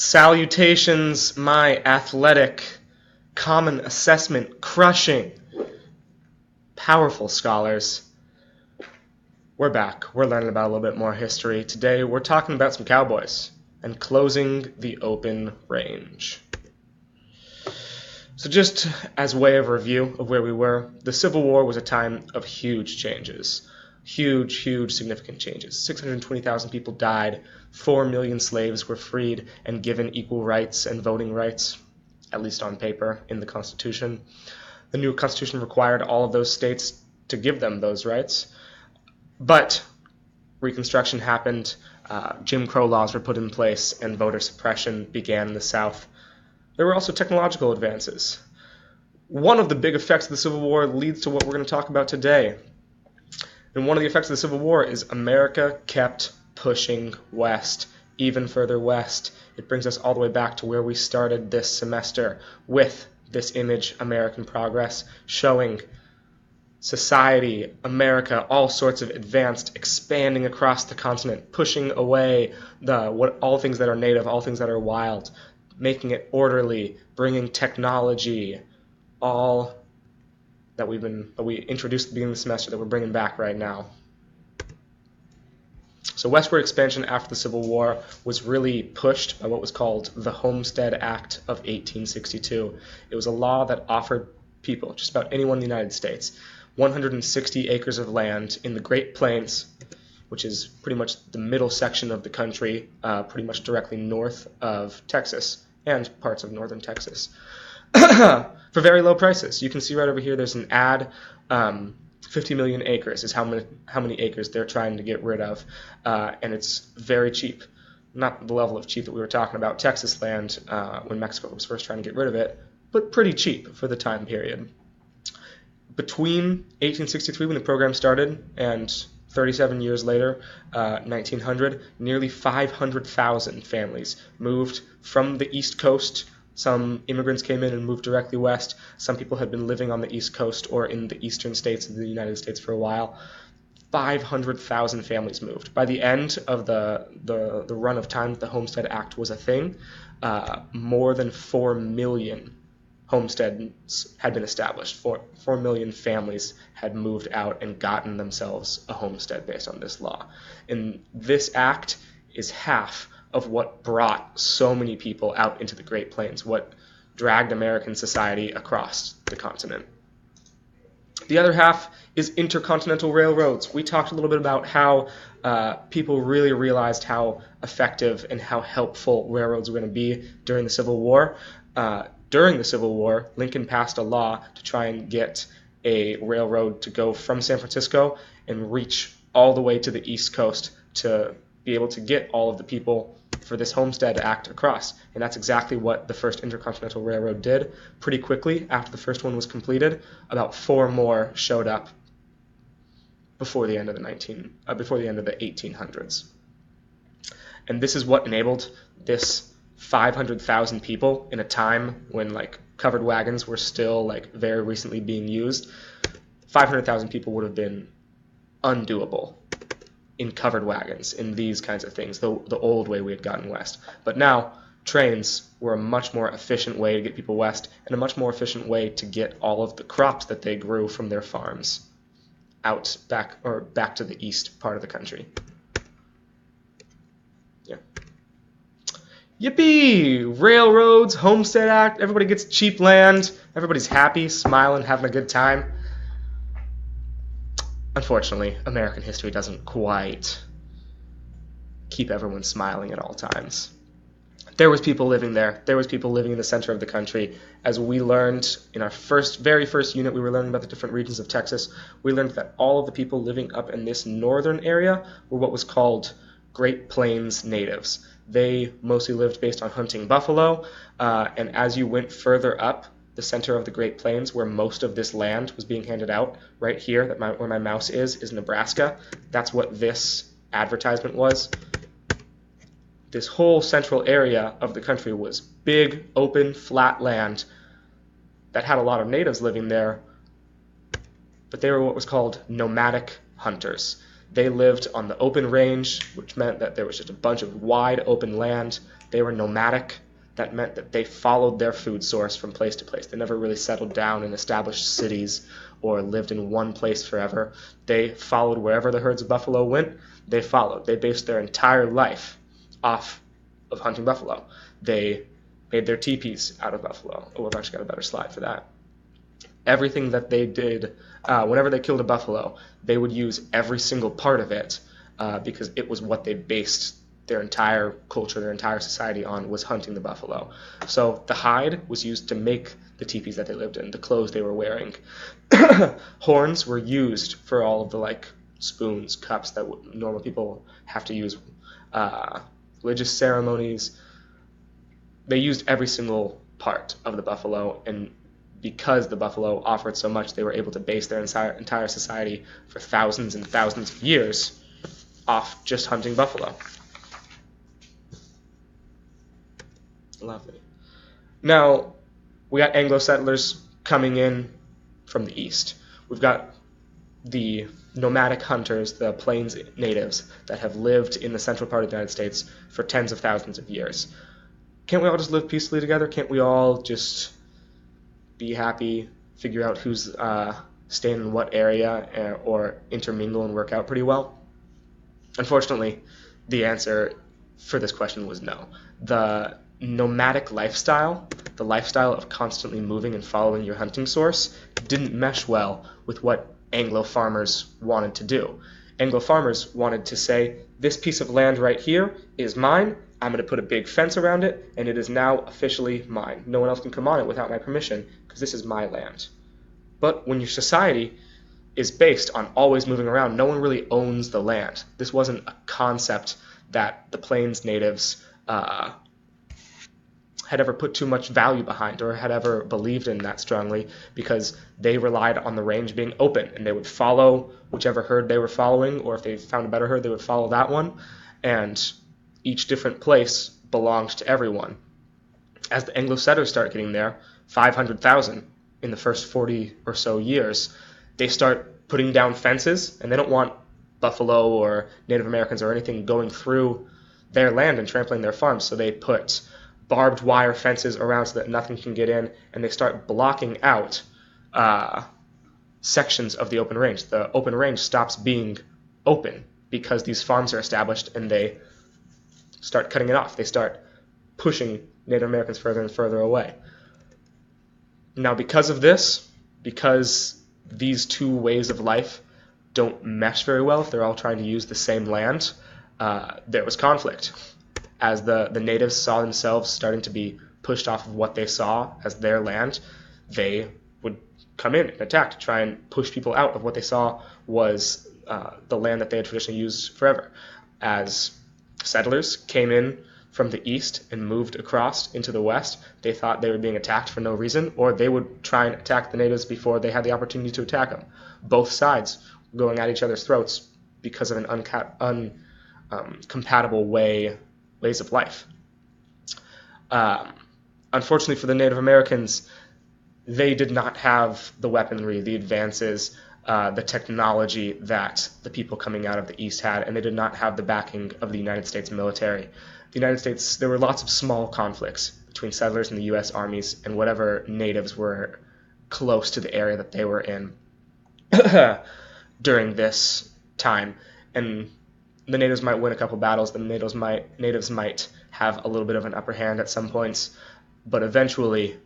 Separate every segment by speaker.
Speaker 1: Salutations, my athletic, common assessment crushing, powerful scholars. We're back. We're learning about a little bit more history. Today we're talking about some cowboys and closing the open range. So just as way of review of where we were, the Civil War was a time of huge changes. Huge, significant changes. 620,000 people died, 4 million slaves were freed and given equal rights and voting rights, at least on paper, in the Constitution. The new Constitution required all of those states to give them those rights. But Reconstruction happened, Jim Crow laws were put in place, and voter suppression began in the South. There were also technological advances. One of the big effects of the Civil War leads to what we're going to talk about today. And one of the effects of the Civil War is America kept pushing west, even further west. It brings us all the way back to where we started this semester with this image, American Progress, showing society, America, all sorts of advanced, expanding across the continent, pushing away all things that are native, all things that are wild, making it orderly, bringing technology, all that we introduced at the beginning of the semester that we're bringing back right now. So westward expansion after the Civil War was really pushed by what was called the Homestead Act of 1862. It was a law that offered people, just about anyone in the United States, 160 acres of land in the Great Plains, which is pretty much the middle section of the country, pretty much directly north of Texas and parts of northern Texas. For very low prices. You can see right over here there's an ad. 50 million acres is how many acres they're trying to get rid of, and it's very cheap. Not the level of cheap that we were talking about Texas land when Mexico was first trying to get rid of it, but pretty cheap for the time period. Between 1863, when the program started, and 37 years later, 1900, nearly 500,000 families moved from the East Coast. Some immigrants came in and moved directly west. Some people had been living on the East Coast or in the eastern states of the United States for a while. 500,000 families moved. By the end of the run of time that the Homestead Act was a thing, more than 4 million homesteads had been established. 4 million families had moved out and gotten themselves a homestead based on this law. And this act is half of what brought so many people out into the Great Plains, what dragged American society across the continent. The other half is intercontinental railroads. We talked a little bit about how people really realized how effective and how helpful railroads were going to be during the Civil War. During the Civil War, Lincoln passed a law to try and get a railroad to go from San Francisco and reach all the way to the East Coast to be able to get all of the people for this Homestead Act across. And that's exactly what the first Intercontinental Railroad did. Pretty quickly, after the first one was completed, about 4 more showed up before the end of the 1800s. And this is what enabled this 500,000 people in a time when covered wagons were still very recently being used. 500,000 people would have been undoable in covered wagons, in these kinds of things, the old way we had gotten west. But now, trains were a much more efficient way to get people west, and a much more efficient way to get all of the crops that they grew from their farms back to the east part of the country. Yeah. Yippee! Railroads, Homestead Act, everybody gets cheap land, everybody's happy, smiling, having a good time. Unfortunately, American history doesn't quite keep everyone smiling at all times. There was people living there. There was people living in the center of the country. As we learned in our very first unit, we were learning about the different regions of Texas. We learned that all of the people living up in this northern area were what was called Great Plains natives. They mostly lived based on hunting buffalo, and as you went further up the center of the Great Plains, where most of this land was being handed out, right here, where my mouse is Nebraska. That's what this advertisement was. This whole central area of the country was big, open, flat land that had a lot of natives living there, but they were what was called nomadic hunters. They lived on the open range, which meant that there was just a bunch of wide open land They were nomadic. That meant that they followed their food source from place to place. They never really settled down in established cities or lived in one place forever. They followed wherever the herds of buffalo went. They followed. They based their entire life off of hunting buffalo. They made their teepees out of buffalo. Oh, I've actually got a better slide for that. Everything that they did, whenever they killed a buffalo, they would use every single part of it because it was what they based their entire culture, their entire society on, was hunting the buffalo. So the hide was used to make the teepees that they lived in, the clothes they were wearing. Horns were used for all of the like spoons, cups that normal people have to use. Religious ceremonies. They used every single part of the buffalo, and because the buffalo offered so much, they were able to base their entire society for thousands and thousands of years off just hunting buffalo. Lovely. Now, we got Anglo settlers coming in from the east. We've got the nomadic hunters, the plains natives that have lived in the central part of the United States for tens of thousands of years. Can't we all just live peacefully together? Can't we all just be happy, figure out who's staying in what area, or intermingle and work out pretty well? Unfortunately, the answer for this question was no. The nomadic lifestyle, the lifestyle of constantly moving and following your hunting source, didn't mesh well with what Anglo farmers wanted to do. Anglo farmers wanted to say, this piece of land right here is mine, I'm going to put a big fence around it, and it is now officially mine. No one else can come on it without my permission, because this is my land. But when your society is based on always moving around, no one really owns the land. This wasn't a concept that the plains natives had ever put too much value behind or had ever believed in that strongly, because they relied on the range being open, and they would follow whichever herd they were following, or if they found a better herd, they would follow that one, and each different place belonged to everyone. As the Anglo settlers start getting there, 500,000 in the first 40 or so years, they start putting down fences, and they don't want buffalo or Native Americans or anything going through their land and trampling their farms, so they put barbed wire fences around so that nothing can get in, and they start blocking out sections of the open range. The open range stops being open because these farms are established, and they start cutting it off. They start pushing Native Americans further and further away. Now, because of this, because these two ways of life don't mesh very well if they're all trying to use the same land, there was conflict. As the natives saw themselves starting to be pushed off of what they saw as their land, they would come in and attack to try and push people out of what they saw was the land that they had traditionally used forever. As settlers came in from the east and moved across into the west, they thought they were being attacked for no reason, or they would try and attack the natives before they had the opportunity to attack them. Both sides were going at each other's throats because of an uncompatible ways of life. Unfortunately for the Native Americans, they did not have the weaponry, the advances, the technology that the people coming out of the East had, and they did not have the backing of the United States military. The United States, there were lots of small conflicts between settlers and the U.S. armies and whatever natives were close to the area that they were in during this time. And the natives might win a couple battles, the natives might have a little bit of an upper hand at some points, but eventually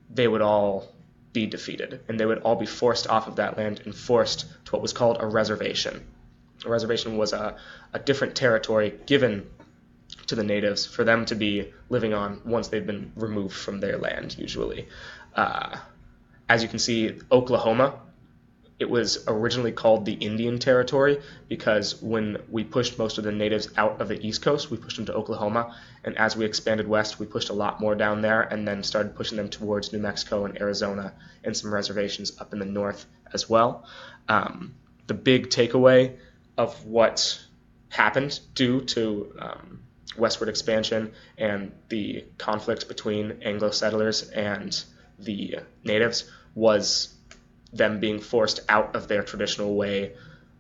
Speaker 1: they would all be defeated, and they would all be forced off of that land and forced to what was called a reservation. A reservation was a different territory given to the natives for them to be living on once they've been removed from their land, usually. As you can see, Oklahoma, it was originally called the Indian Territory because when we pushed most of the natives out of the East Coast, we pushed them to Oklahoma, and as we expanded west, we pushed a lot more down there and then started pushing them towards New Mexico and Arizona and some reservations up in the north as well. The big takeaway of what happened due to westward expansion and the conflict between Anglo settlers and the natives was them being forced out of their traditional way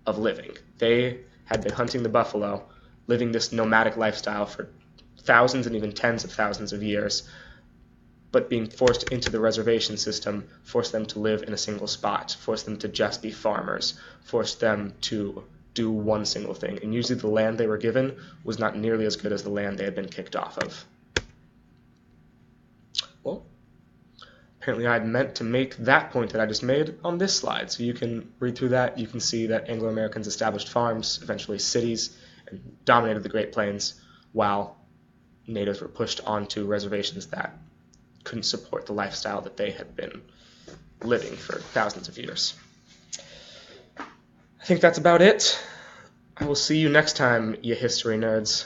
Speaker 1: of living. They had been hunting the buffalo, living this nomadic lifestyle for thousands and even tens of thousands of years, but being forced into the reservation system forced them to live in a single spot, forced them to just be farmers, forced them to do one single thing. And usually the land they were given was not nearly as good as the land they had been kicked off of. Well, apparently I had meant to make that point that I just made on this slide. So you can read through that. You can see that Anglo-Americans established farms, eventually cities, and dominated the Great Plains, while natives were pushed onto reservations that couldn't support the lifestyle that they had been living for thousands of years. I think that's about it. I will see you next time, you history nerds.